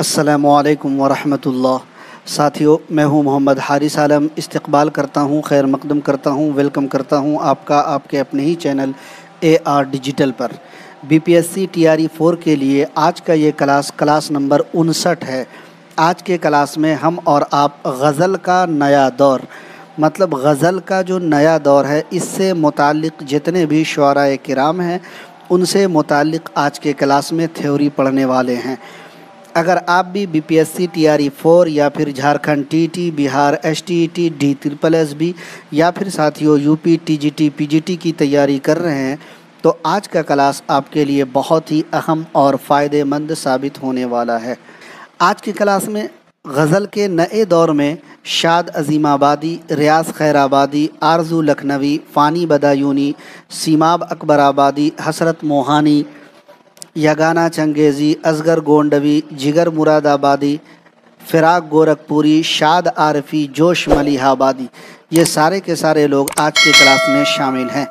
السلام علیکم ورحمۃ اللہ۔ ساتھیوں، میں ہوں محمد حارث عالم۔ استقبال کرتا ہوں، خیر مقدم کرتا ہوں، ویلکم کرتا ہوں آپ کے اپنے ہی چینل AR ڈیجیٹل پر۔ BPSC TRE 4 کے لیے آج کا یہ کلاس نمبر 59 ہے۔ آج کے کلاس میں ہم اور آپ غزل کا نیا دور، مطلب غزل کا جو نیا دور ہے، اس سے متعلق جتنے بھی شعراء کرام ہیں ان سے متعلق آج کے کلاس میں تھیوری پڑھنے والے ہیں۔ اگر آپ بھی BPSC TRE 4 یا پھر جھارکھنڈ TT، بہار STET، DSSB یا پھر ساتھیوں UP TGT PGT کی تیاری کر رہے ہیں تو آج کا کلاس آپ کے لیے بہت ہی اہم اور فائدہ مند ثابت ہونے والا ہے۔ آج کی کلاس میں غزل کے نئے دور میں شاد عظیم آبادی، ریاض خیر آبادی، آرزو لکھنوی، فانی بدایونی، سیماب اکبر آبادی، حسرت موہانی، یگانا چنگیزی، اصغر گونڈوی، جگر مراد آبادی، فراق گورکھپوری، شاد عارفی، جوش ملیح آبادی، یہ سارے کے سارے لوگ آج کے کلاس میں شامل ہیں۔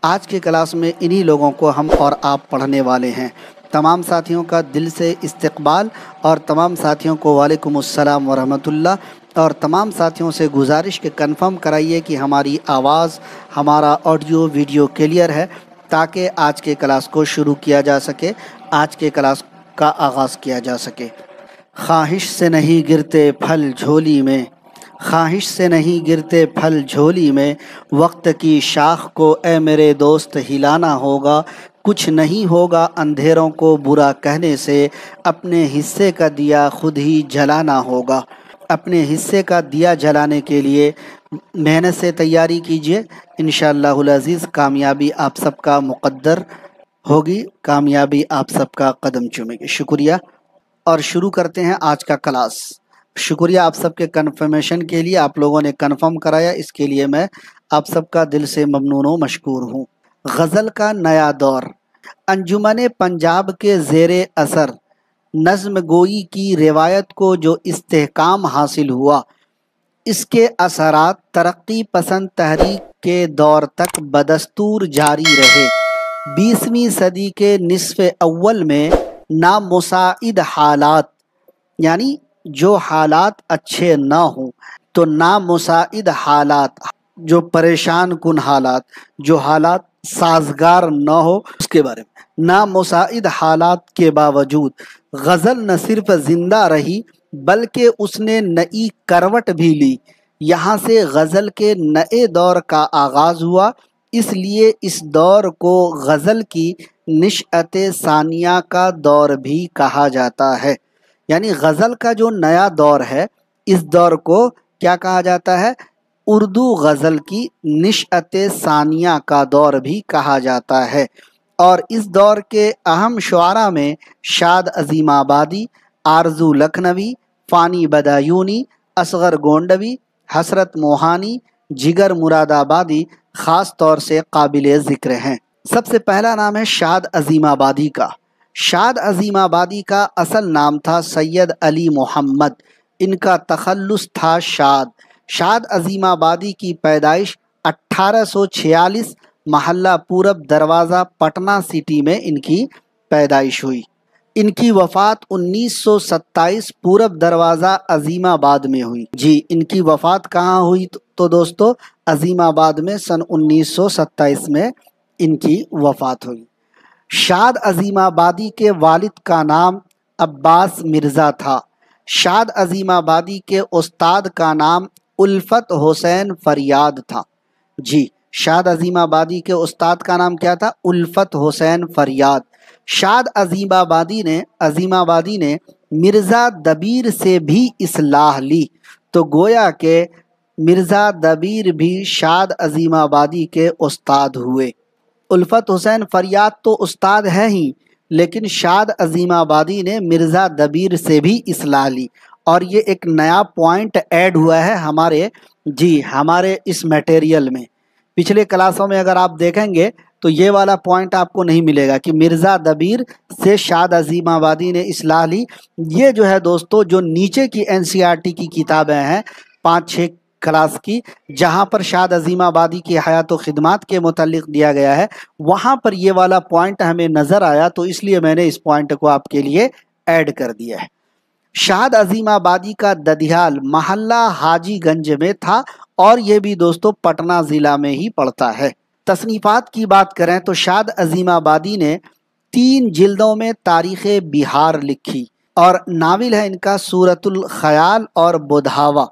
آج کے کلاس میں انہی لوگوں کو ہم اور آپ پڑھنے والے ہیں۔ تمام ساتھیوں کا دل سے استقبال، اور تمام ساتھیوں کو وعلیکم السلام ورحمۃ اللہ، اور تمام ساتھیوں سے گزارش کہ کنفرم کرائیے کہ ہماری آواز، ہمارا آڈیو ویڈیو کلیئر ہے، تاکہ آج کے کلاس کو شروع کیا جا سکے، آج کے کلاس کا آغاز کیا جا سکے۔ خواہش سے نہیں گرتے پھل جھولی میں، خواہش سے نہیں گرتے پھل جھولی میں، وقت کی شاخ کو اے میرے دوست ہلانا ہوگا، کچھ نہیں ہوگا اندھیروں کو برا کہنے سے، اپنے حصے کا دیا خود ہی جلانا ہوگا۔ اپنے حصے کا دیا جلانے کے لیے محنت سے تیاری کیجیے، انشاءاللہ العزیز کامیابی آپ سب کا مقدر ہوگی، کامیابی آپ سب کا قدم چومے گی۔ شکریہ، اور شروع کرتے ہیں آج کا کلاس۔ شکریہ آپ سب کے کنفرمیشن کے لیے، آپ لوگوں نے کنفرم کرایا، اس کے لیے میں آپ سب کا دل سے ممنون و مشکور ہوں۔ غزل کا نیا دور، انجمن پنجاب کے زیر اثر نظم گوئی کی روایت کو جو استحکام حاصل ہوا، اس کے اثرات ترقی پسند تحریک کے دور تک بدستور جاری رہے۔ 20ویں صدی کے نصف اول میں نامساعد حالات، یعنی جو حالات اچھے نہ ہوں تو نامساعد حالات، جو پریشان کن حالات، جو حالات سازگار نہ ہو، اس کے بارے میں نامساعد حالات کے باوجود غزل نہ صرف زندہ رہی بلکہ اس نے نئی کروٹ بھی لی۔ یہاں سے غزل کے نئے دور کا آغاز ہوا، اس لیے اس دور کو غزل کی نشأت ثانیہ کا دور بھی کہا جاتا ہے۔ یعنی غزل کا جو نیا دور ہے، اس دور کو کیا کہا جاتا ہے؟ اردو غزل کی نشأت ثانیہ کا دور بھی کہا جاتا ہے۔ اور اس دور کے اہم شعراء میں شاد عظیم آبادی، آرزو لکھنوی، فانی بدایونی، اصغر گونڈوی، حسرت موہانی، جگر مراد آبادی خاص طور سے قابل ذکر ہیں۔ سب سے پہلا نام ہے شاد عظیم آبادی کا۔ شاد عظیم آبادی کا اصل نام تھا سید علی محمد، ان کا تخلص تھا شاد۔ شاد عظیم آبادی کی پیدائش 1846 محلہ پورب دروازہ پٹنہ سٹی میں ان کی پیدائش ہوئی۔ ان کی وفات 1927 پورب دروازہ عظیم آباد میں ہوئی۔ جی، ان کی وفات کہاں ہوئی تو دوستو عظیم آباد میں سن 1927 میں ان کی وفات ہوئی۔ شاد عظیم آبادی کے والد کا نام عباس مرزا تھا۔ شاد عظیم آبادی کے استاد کا نام الفت حسین فریاد تھا۔ جی، شاد عظیم آبادی کے استاد کا نام کیا تھا؟ الفت حسین فریاد۔ شاد عظیم آبادی نے مرزا دبیر سے بھی اصلاح لی، تو گویا کہ مرزا دبیر بھی شاد عظیم آبادی کے استاد ہوئے۔ الفت حسین فریاد تو استاد ہے ہی، لیکن شاد عظیم آبادی نے مرزا دبیر سے بھی اصلاح لی، اور یہ ایک نیا پوائنٹ ایڈ ہوا ہے ہمارے اس میٹیریل میں۔ پچھلے کلاسوں میں اگر آپ دیکھیں گے تو یہ والا پوائنٹ آپ کو نہیں ملے گا کہ مرزا دبیر سے شاد عظیم آبادی نے اصلاح لی۔ یہ جو ہے دوستو، جو نیچے کی NCERT کی کتابیں ہیں 5-6 کلاس کی، جہاں پر شاد عظیم آبادی کی حیات و خدمات کے متعلق دیا گیا ہے، وہاں پر یہ والا پوائنٹ ہمیں نظر آیا، تو اس لیے میں نے اس پوائنٹ کو آپ کے لیے ایڈ کر دیا ہے۔ شاد عظیم آبادی کا ددیال محلہ حاجی گنج میں تھا اور یہ بھی دوستو پٹنہ ضلع میں ہی پڑتا ہے۔ تصنیفات کی بات کریں تو شاد عظیم آبادی نے 3 جلدوں میں تاریخ بہار لکھی، اور ناول ہے ان کا سورۃ الخیال اور بدھاوا،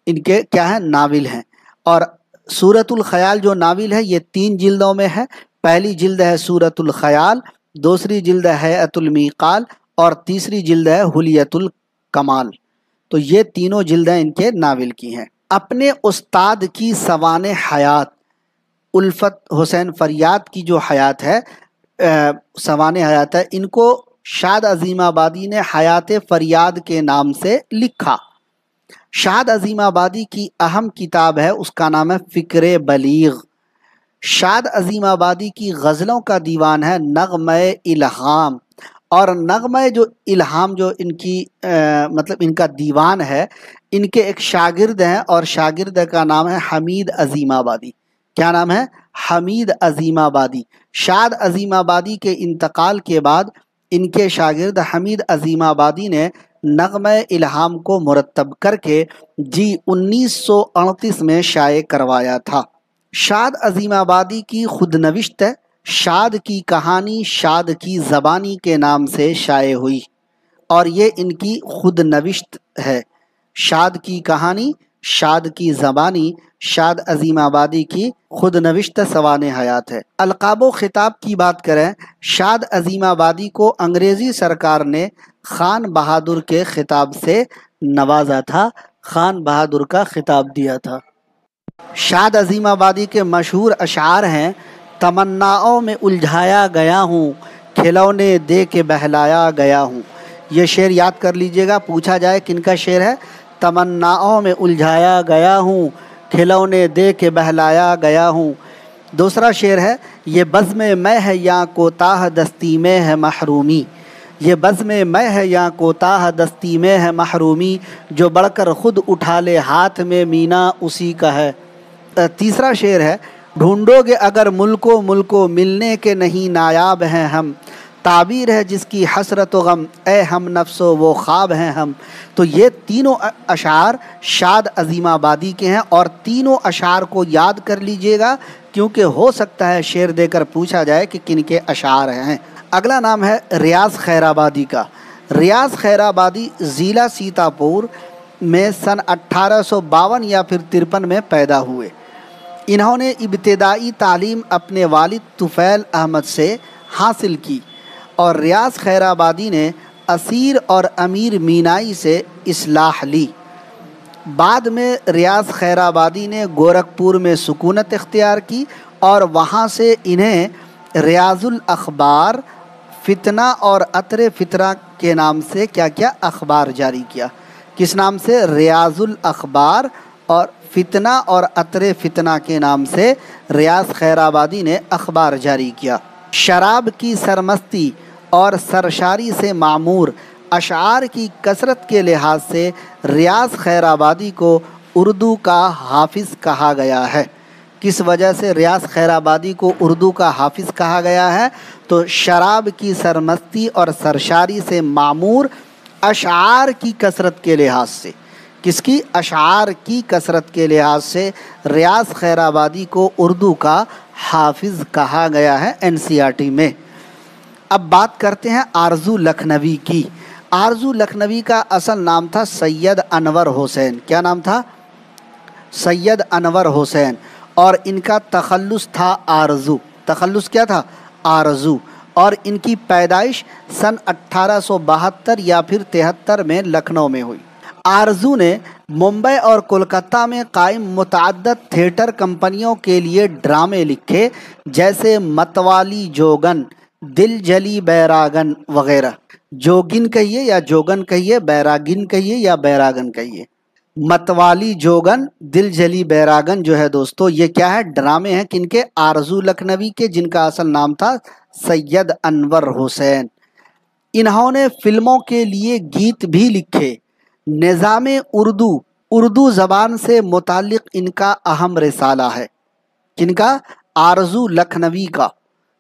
ان کے کیا ہیں ناول ہیں۔ اور سورۃ الخیال جو ناول ہے یہ 3 جلدوں میں ہے۔ پہلی جلد ہے سورۃ الخیال، دوسری جلد ہے ہیئۃ المیقال، اور تیسری جلد ہے حلیۃ الکمال۔ تو یہ تینوں جلدیں ان کے ناول کی ہیں۔ اپنے استاد کی سوانح حیات الفت حسین فریاد کی جو حیات ہے، سوانح حیات ہے، ان کو شاد عظیم آبادی نے حیات فریاد کے نام سے لکھا۔ شاد عظیم آبادی کی اہم کتاب ہے، اس کا نام ہے فکر بلیغ۔ شاد عظیم آبادی کی غزلوں کا دیوان ہے نغمہ الہام، اور نغمہ جو الہام جو ان کی مطلب ان کا دیوان ہے، ان کے ایک شاگرد ہیں اور شاگرد کا نام ہے حمید عظیم آبادی۔ کیا نام ہے؟ حمید عظیم آبادی۔ شاد عظیم آبادی کے انتقال کے بعد ان کے شاگرد حمید عظیم آبادی نے نغمہ الہام کو مرتب کر کے 1938 میں شائع کروایا تھا۔ شاد عظیم آبادی کی خود نوشت ہے، شاد کی کہانی شاد کی زبانی کے نام سے شائع ہوئی، اور یہ ان کی خود نوشت ہے۔ شاد کی کہانی شاد کی زبانی شاد عظیم آبادی کی خود نوشت سوانح حیات ہے۔ القاب و خطاب کی بات کریں، شاد عظیم آبادی کو انگریزی سرکار نے خان بہادر کے خطاب سے نوازا تھا، خان بہادر کا خطاب دیا تھا۔ شاد عظیم آبادی کے مشہور اشعار ہیں، تمناؤں میں الجھایا گیا ہوں، کھلونے دے کے بہلایا گیا ہوں۔ یہ شعر یاد کر لیجئے گا، پوچھا جائے کن کا شعر ہے؟ تمناؤں میں الجھایا گیا ہوں، کھلونے دے کے بہلایا گیا ہوں۔ دوسرا شعر ہے، یہ بزم میں ہے یا کوتاہ دستی میں ہے محرومی، یہ بزم میں ہے یا کوتاہ دستی میں ہے محرومی، جو بڑھ کر خود اٹھا لے ہاتھ میں مینا اسی کا ہے۔ تیسرا شعر ہے، ڈھونڈو گے اگر ملکو ملنے کے نہیں نایاب ہیں ہم، تعبیر ہے جس کی حسرت و غم، اے ہم نفس و وہ خواب ہیں ہم۔ تو یہ تینوں اشعار شاد عظیم آبادی کے ہیں، اور تینوں اشعار کو یاد کر لیجئے گا، کیونکہ ہو سکتا ہے شعر دے کر پوچھا جائے کہ کن کے اشعار ہیں۔ اگلا نام ہے ریاض خیر آبادی کا۔ ریاض خیر آبادی ضلع سیتاپور میں سن 1852 یا پھر 53 میں پیدا ہوئے۔ انہوں نے ابتدائی تعلیم اپنے والد طفیل احمد سے حاصل کی، اور ریاض خیر آبادی نے اسیر اور امیر مینائی سے اصلاح لی۔ بعد میں ریاض خیر آبادی نے گورکھپور میں سکونت اختیار کی، اور وہاں سے انہیں ریاض الاخبار، فتنہ اور عطر فتنہ کے نام سے کیا اخبار جاری کیا۔ کس نام سے؟ ریاض الاخبار اور فتنہ اور عطر فتنہ کے نام سے ریاض خیر آبادی نے اخبار جاری کیا۔ شراب کی سرمستی اور سرشاری سے معمور اشعار کی کثرت کے لحاظ سے ریاض خیر آبادی کو اردو کا حافظ کہا گیا ہے۔ کس وجہ سے ریاض خیر آبادی کو اردو کا حافظ کہا گیا ہے؟ تو شراب کی سرمستی اور سرشاری سے معمور اشعار کی کثرت کے لحاظ سے۔ کس کی؟ اشعار کی کثرت کے لحاظ سے ریاض خیر آبادی کو اردو کا حافظ کہا گیا ہے NCERT میں۔ اب بات کرتے ہیں آرزو لکھنوی کی۔ آرزو لکھنوی کا اصل نام تھا سید انور حسین۔ کیا نام تھا؟ سید انور حسین، اور ان کا تخلص تھا آرزو۔ تخلص کیا تھا؟ آرزو۔ اور ان کی پیدائش سن 1872 یا پھر 73 میں لکھنؤ میں ہوئی۔ آرزو نے ممبئی اور کولکتہ میں قائم متعدد تھیٹر کمپنیوں کے لیے ڈرامے لکھے، جیسے متوالی جوگن، دل جلی بیراگن وغیرہ۔ جوگن کہیے یا جوگن کہیے، بیراگن کہیے یا بیراگن کہیے۔ متوالی جوگن، دل جلی بیراگن جو ہے دوستو، یہ کیا ہے؟ ڈرامے ہیں کن کے؟ آرزو لکھنوی کے، جن کا اصل نام تھا سید انور حسین۔ انہوں نے فلموں کے لیے گیت بھی لکھے۔ نظام اردو زبان سے متعلق ان کا اہم رسالہ ہے۔ کن کا؟ آرزو لکھنوی کا۔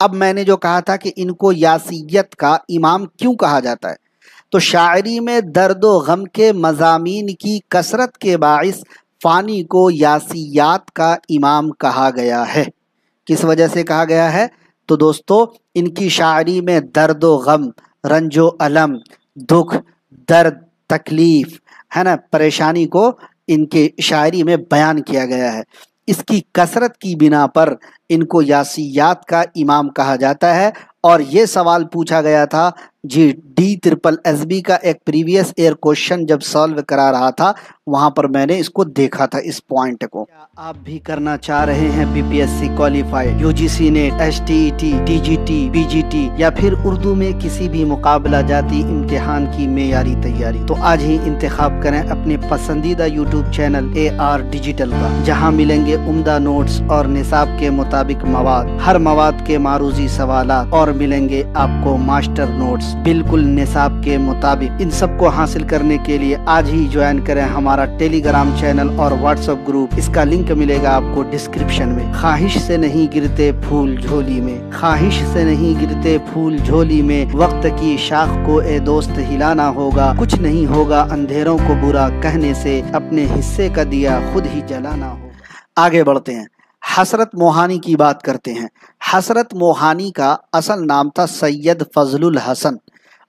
اب میں نے جو کہا تھا کہ ان کو یاسیت کا امام کیوں کہا جاتا ہے، تو شاعری میں درد و غم کے مضامین کی کثرت کے باعث فانی کو یاسیات کا امام کہا گیا ہے۔ کس وجہ سے کہا گیا ہے؟ تو دوستو ان کی شاعری میں درد و غم، رنج و الم، دکھ، درد، تکلیف ہے نا، پریشانی کو ان کے شاعری میں بیان کیا گیا ہے۔ اس کی کثرت کی بنا پر ان کو یاسیات کا امام کہا جاتا ہے۔ اور یہ سوال پوچھا گیا تھا جی DSSB کا ایک پریویس ایئر کوشچن جب سالو کرا رہا تھا، وہاں پر میں نے اس کو دیکھا تھا، اس پوائنٹ کو۔ کیا آپ بھی کرنا چاہ رہے ہیں BPSC qualify, UGC NET, STET، DGT، PGT یا پھر اردو میں کسی بھی مقابلہ جاتی امتحان کی معیاری تیاری؟ تو آج ہی انتخاب کریں اپنے پسندیدہ یوٹیوب چینل AR ڈیجیٹل کا، جہاں ملیں گے عمدہ نوٹس اور نصاب کے مطابق مواد، ہر مواد کے معروضی سوالات، اور ملیں گے آپ کو ماسٹر نوٹس بالکل نصاب کے مطابق۔ ان سب کو حاصل کرنے کے لیے آج ہی جوائن کریں ہمارا ٹیلی گرام چینل اور واٹس ایپ گروپ، اس کا لنک ملے گا آپ کو ڈسکرپشن میں۔ خواہش سے نہیں گرتے پھول جھولی میں، خواہش سے نہیں گرتے پھول جھولی میں، وقت کی شاخ کو اے دوست ہلانا ہوگا، کچھ نہیں ہوگا اندھیروں کو برا کہنے سے، اپنے حصے کا دیا خود ہی جلانا ہوگا۔ آگے بڑھتے ہیں، حسرت موہانی کی بات کرتے ہیں۔ حسرت موہانی کا اصل نام تھا سید فضل الحسن،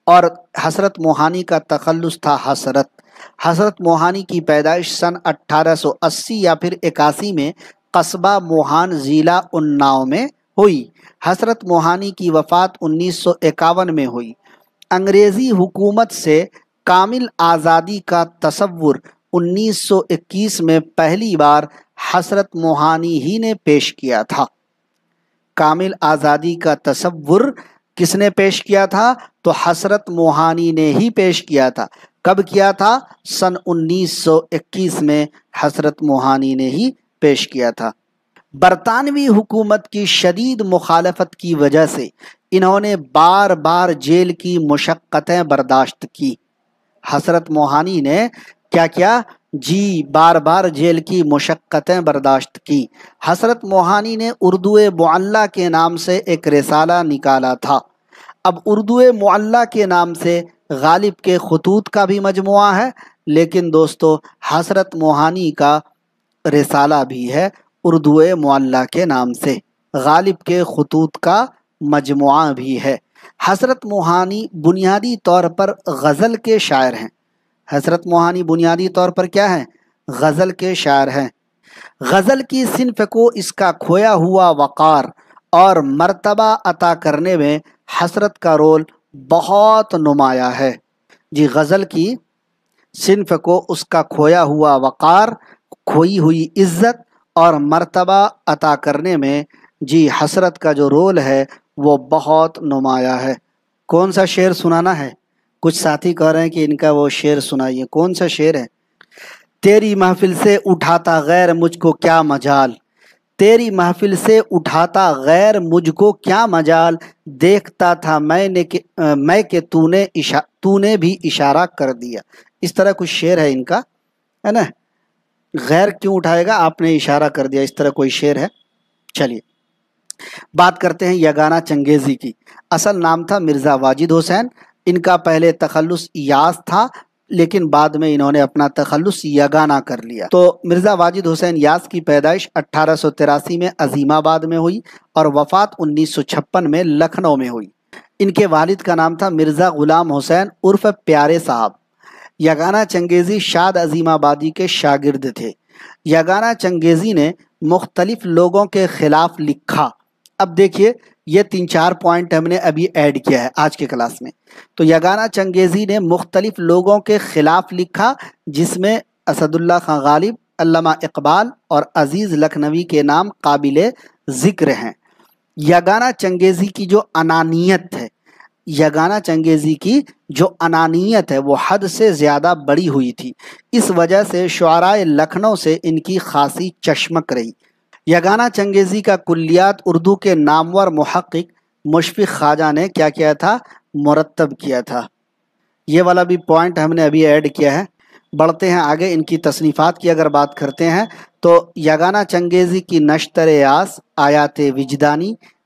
اور حسرت موہانی کا تخلص تھا حسرت۔ حسرت موہانی کی پیدائش سن 1880 یا پھر 81 میں قصبہ موہان ضلع اناؤ میں ہوئی۔ حسرت موہانی کی وفات 1951 میں ہوئی۔ انگریزی حکومت سے کامل آزادی کا تصور 1921 میں پہلی بار حسرت موہانی ہی نے پیش کیا تھا۔ کامل آزادی کا تصور کس نے پیش کیا تھا؟ تو حسرت موہانی نے ہی پیش کیا تھا۔ کب کیا تھا؟ سن 1921 میں حسرت موہانی نے ہی پیش کیا تھا۔ برطانوی حکومت کی شدید مخالفت کی وجہ سے انہوں نے بار بار جیل کی مشقتیں برداشت کی۔ حسرت موہانی نے کیا کیا؟ جی بار بار جیل کی مشقتیں برداشت کی۔ حسرت موہانی نے اردو معلیٰ کے نام سے ایک رسالہ نکالا تھا۔ اب اردو معلیٰ کے نام سے غالب کے خطوط کا بھی مجموعہ ہے، لیکن دوستو حسرت موہانی کا رسالہ بھی ہے اردو معلیٰ کے نام سے، غالب کے خطوط کا مجموعہ بھی ہے۔ حسرت موہانی بنیادی طور پر غزل کے شاعر ہیں۔ حسرت موہانی بنیادی طور پر کیا ہیں؟ غزل کے شاعر ہیں۔ غزل کی صنف کو اس کا کھویا ہوا وقار اور مرتبہ عطا کرنے میں حسرت کا رول بہت نمایاں ہے۔ جی غزل کی صنف کو اس کا کھویا ہوا وقار، کھوئی ہوئی عزت اور مرتبہ عطا کرنے میں جی حسرت کا جو رول ہے وہ بہت نمایاں ہے۔ کون سا شعر سنانا ہے؟ کچھ ساتھی کہہ رہے ہیں کہ ان کا وہ شعر سنائیے۔ کون سا شعر ہے؟ تیری محفل سے اٹھاتا غیر مجھ کو کیا مجال، تیری محفل سے اٹھاتا غیر مجھ کو کیا مجال، دیکھتا تھا میں کہ تو نے بھی اشارہ کر دیا۔ اس طرح کچھ شعر ہے ان کا، ہے نا؟ غیر کیوں اٹھائے گا، آپ نے اشارہ کر دیا، اس طرح کوئی شعر ہے۔ چلیے بات کرتے ہیں یگانہ چنگیزی کی۔ اصل نام تھا مرزا واجد حسین، ان کا پہلے تخلص یاس تھا، لیکن بعد میں انہوں نے اپنا تخلص یگانہ کر لیا۔ تو مرزا واجد حسین یاس کی پیدائش 1883 میں عظیم آباد میں ہوئی اور وفات 1956 میں لکھنؤ میں ہوئی۔ ان کے والد کا نام تھا مرزا غلام حسین عرف پیارے صاحب۔ یگانہ چنگیزی شاد عظیم آبادی کے شاگرد تھے۔ یگانہ چنگیزی نے مختلف لوگوں کے خلاف لکھا۔ اب دیکھیے یہ 3-4 پوائنٹ ہم نے ابھی ایڈ کیا ہے آج کے کلاس میں۔ تو یگانہ چنگیزی نے مختلف لوگوں کے خلاف لکھا، جس میں اسد اللہ خان غالب، علامہ اقبال اور عزیز لکھنوی کے نام قابل ذکر ہیں۔ یگانہ چنگیزی کی جو انانیت ہے، یگانہ چنگیزی کی جو انانیت ہے وہ حد سے زیادہ بڑی ہوئی تھی، اس وجہ سے شعرائے لکھنؤ سے ان کی خاصی چشمک رہی۔ یگانہ چنگیزی کا کلیات اردو کے نامور محقق مشفق خواجہ نے کیا کیا تھا؟ مرتب کیا تھا۔ یہ والا بھی پوائنٹ ہم نے ابھی ایڈ کیا ہے۔ بڑھتے ہیں آگے، ان کی تصنیفات کی اگر بات کرتے ہیں تو یگانہ چنگیزی کی نشتر یاس، آیات وجدانی،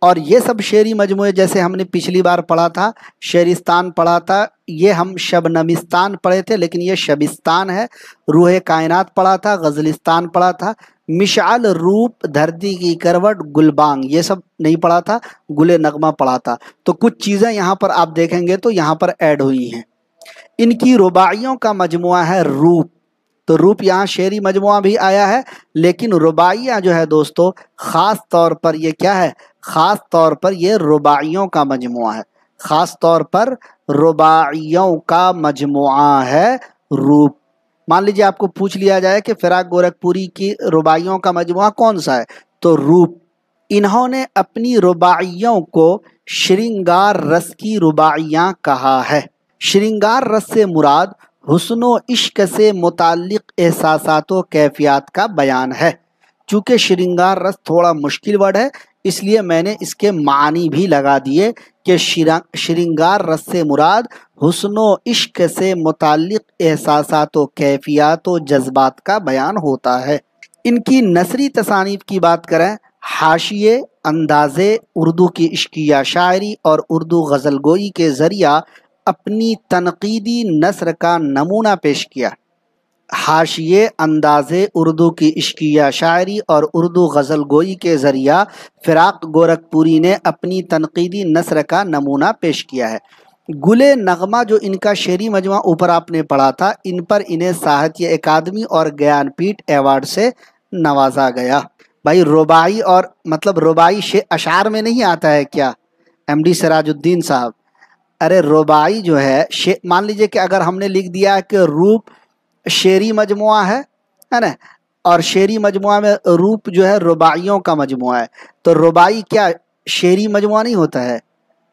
اور یہ سب شعری مجموعے جیسے ہم نے پچھلی بار پڑھا تھا، شعرستان پڑھا تھا، یہ ہم شبنمستان پڑھے تھے لیکن یہ شبستان ہے، روح کائنات پڑھا تھا، غزلستان پڑھا تھا، مشعل روپ دھرتی کی کروٹ گلبانگ یہ سب نہیں پڑھا تھا، گل نغمہ پڑھا تھا۔ تو کچھ چیزیں یہاں پر آپ دیکھیں گے تو یہاں پر ایڈ ہوئی ہیں۔ ان کی رباعیوں کا مجموعہ ہے روپ، تو روپ یہاں شعری مجموعہ بھی آیا ہے، لیکن رباعیہ جو ہے دوستو خاص طور پر یہ کیا ہے، خاص طور پر یہ رباعیوں کا مجموعہ ہے، خاص طور پر رباعیوں کا مجموعہ ہے روپ۔ مان لیجیے آپ کو پوچھ لیا جائے کہ فراق گورکھپوری کی رباعیوں کا مجموعہ کون سا ہے، تو روپ۔ انہوں نے اپنی رباعیوں کو شرنگار رس کی رباعیاں کہا ہے۔ شرنگار رس سے مراد حسن و عشق سے متعلق احساسات و کیفیات کا بیان ہے۔ چونکہ شرنگار رس تھوڑا مشکل ورڈ ہے اس لیے میں نے اس کے معنی بھی لگا دیے کہ شرنگار رس سے مراد حسن و عشق سے متعلق احساسات و کیفیات و جذبات کا بیان ہوتا ہے۔ ان کی نثری تصانیف کی بات کریں، حاشیے، اندازے، اردو کی عشقیہ شاعری اور اردو غزل گوئی کے ذریعہ اپنی تنقیدی نثر کا نمونہ پیش کیا۔ حاشیے، اندازے، اردو کی عشقیہ شاعری اور اردو غزل گوئی کے ذریعہ فراق گورکھپوری نے اپنی تنقیدی نثر کا نمونہ پیش کیا ہے۔ گل نغمہ جو ان کا شعری مجموعہ اوپر آپ نے پڑھا تھا، ان پر انہیں ساہتیہ اکادمی اور گیان پیٹھ ایوارڈ سے نوازا گیا۔ بھائی رباعی اور مطلب رباعی اشعار میں نہیں آتا ہے کیا ایم ڈی سراج الدین صاحب؟ ارے رباعی جو ہے مان لیجئے کہ اگر ہم نے لکھ دیا کہ روپ شعری مجموعہ ہے نا، اور شعری مجموعہ میں روپ جو ہے رباعیوں کا مجموعہ ہے، تو رباعی کیا شعری مجموعہ نہیں ہوتا ہے؟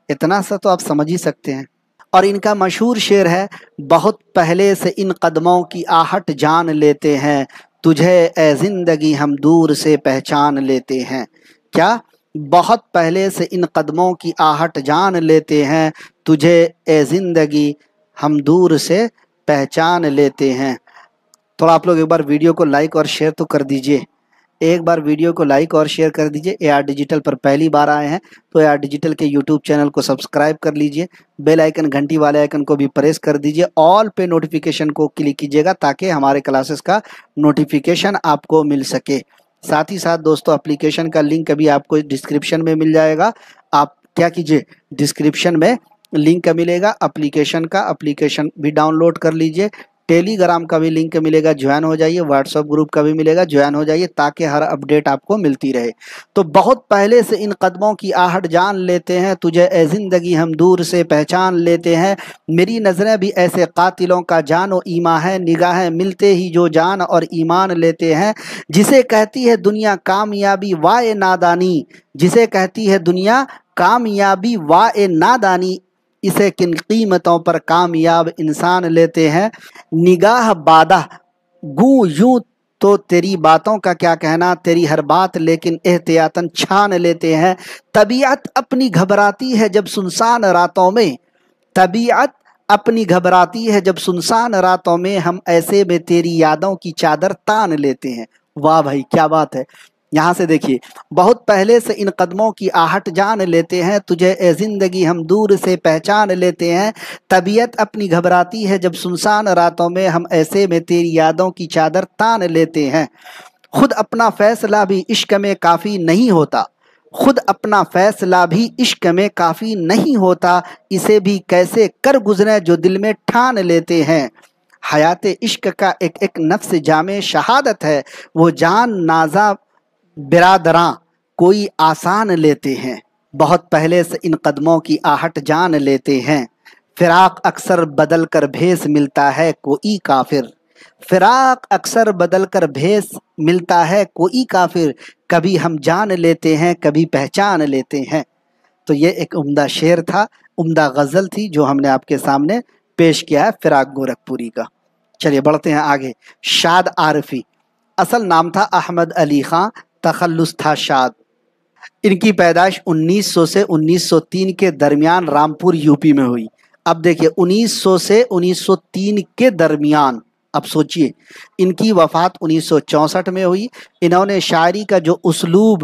اتنا سا تو آپ سمجھ ہی سکتے ہیں۔ اور ان کا مشہور شعر ہے، بہت پہلے سے ان قدموں کی آہٹ جان لیتے ہیں، تجھے اے زندگی ہم دور سے پہچان لیتے ہیں۔ کیا؟ بہت پہلے سے ان قدموں کی آہٹ جان لیتے ہیں، تجھے اے زندگی ہم دور سے پہچان لیتے ہیں۔ تھوڑا آپ لوگ ایک بار ویڈیو کو لائک اور شیئر تو کر دیجئے، ایک بار ویڈیو کو لائک اور شیئر کر دیجئے۔ اے آر ڈیجیٹل پر پہلی بار آئے ہیں تو اے آر ڈیجیٹل کے یوٹیوب چینل کو سبسکرائب کر لیجئے، بیل آئیکن گھنٹی والے آئیکن کو بھی پریس کر دیجئے، آل پہ نوٹیفیکیشن کو کلک کیجئے گا تاکہ ہمارے کلاسز کا نوٹیفیکیشن آپ کو مل سکے۔ ساتھ ہی ساتھ دوستو اپلیکیشن کا لنک ابھی آپ کو ڈسکرپشن میں مل جائے گا، آپ کیا کیجئے ڈسکرپشن میں لنک ملے گا اپلیکیشن کا، اپلیکیشن بھی ڈاؤن لوڈ کر لیجئے۔ ٹیلی گرام کا بھی لنک ملے گا، جوائن ہو جائیے، واٹس ایپ گروپ کا بھی ملے گا، جوائن ہو جائیے تاکہ ہر اپڈیٹ آپ کو ملتی رہے۔ تو بہت پہلے سے ان قدموں کی آہٹ جان لیتے ہیں، تجھے اے زندگی ہم دور سے پہچان لیتے ہیں، میری نظریں بھی ایسے قاتلوں کا جان و ایمان ہے، نگاہیں ملتے ہی جو جان اور ایمان لیتے ہیں، جسے کہتی ہے دنیا کامیابی وائے نادانی، جسے کہتی ہے دنیا کامیابی وائے نادانی، اسے کن قیمتوں پر کامیاب انسان لیتے ہیں، نگاہ بادہ گوں یوں تو تیری باتوں کا کیا کہنا، تیری ہر بات لیکن احتیاطاً چھان لیتے ہیں، طبیعت اپنی گھبراتی ہے جب سنسان راتوں میں، طبیعت اپنی گھبراتی ہے جب سنسان راتوں میں، ہم ایسے میں تیری یادوں کی چادر تان لیتے ہیں۔ واہ بھائی کیا بات ہے۔ یہاں سے دیکھیے، بہت پہلے سے ان قدموں کی آہٹ جان لیتے ہیں، تجھے اے زندگی ہم دور سے پہچان لیتے ہیں، طبیعت اپنی گھبراتی ہے جب سنسان راتوں میں، ہم ایسے میں تیری یادوں کی چادر تان لیتے ہیں۔ خود اپنا فیصلہ بھی عشق میں کافی نہیں ہوتا، خود اپنا فیصلہ بھی عشق میں کافی نہیں ہوتا، اسے بھی کیسے کر گزریں جو دل میں ٹھان لیتے ہیں، حیات عشق کا ایک ایک نفس جامع شہادت ہے، وہ جان نازا برادراں کوئی آسان لیتے ہیں، بہت پہلے سے ان قدموں کی آہٹ جان لیتے ہیں، فراق اکثر بدل کر بھیس ملتا ہے کوئی کافر، فراق اکثر بدل کر بھیس ملتا ہے کوئی کافر، کبھی ہم جان لیتے ہیں کبھی پہچان لیتے ہیں۔ تو یہ ایک عمدہ شعر تھا، عمدہ غزل تھی جو ہم نے آپ کے سامنے پیش کیا ہے فراق گورکھپوری کا۔ چلیے بڑھتے ہیں آگے۔ شاد عارفی، اصل نام تھا احمد علی خان، تخلص تھا شاد۔ ان کی پیدائش 1900 سے 1903 کے درمیان رامپور یوپی میں ہوئی۔ اب دیکھیے 1900 سے 1903 کے درمیان، اب سوچئے ان کی وفات 1964 میں ہوئی۔ انہوں نے شاعری کا جو اسلوب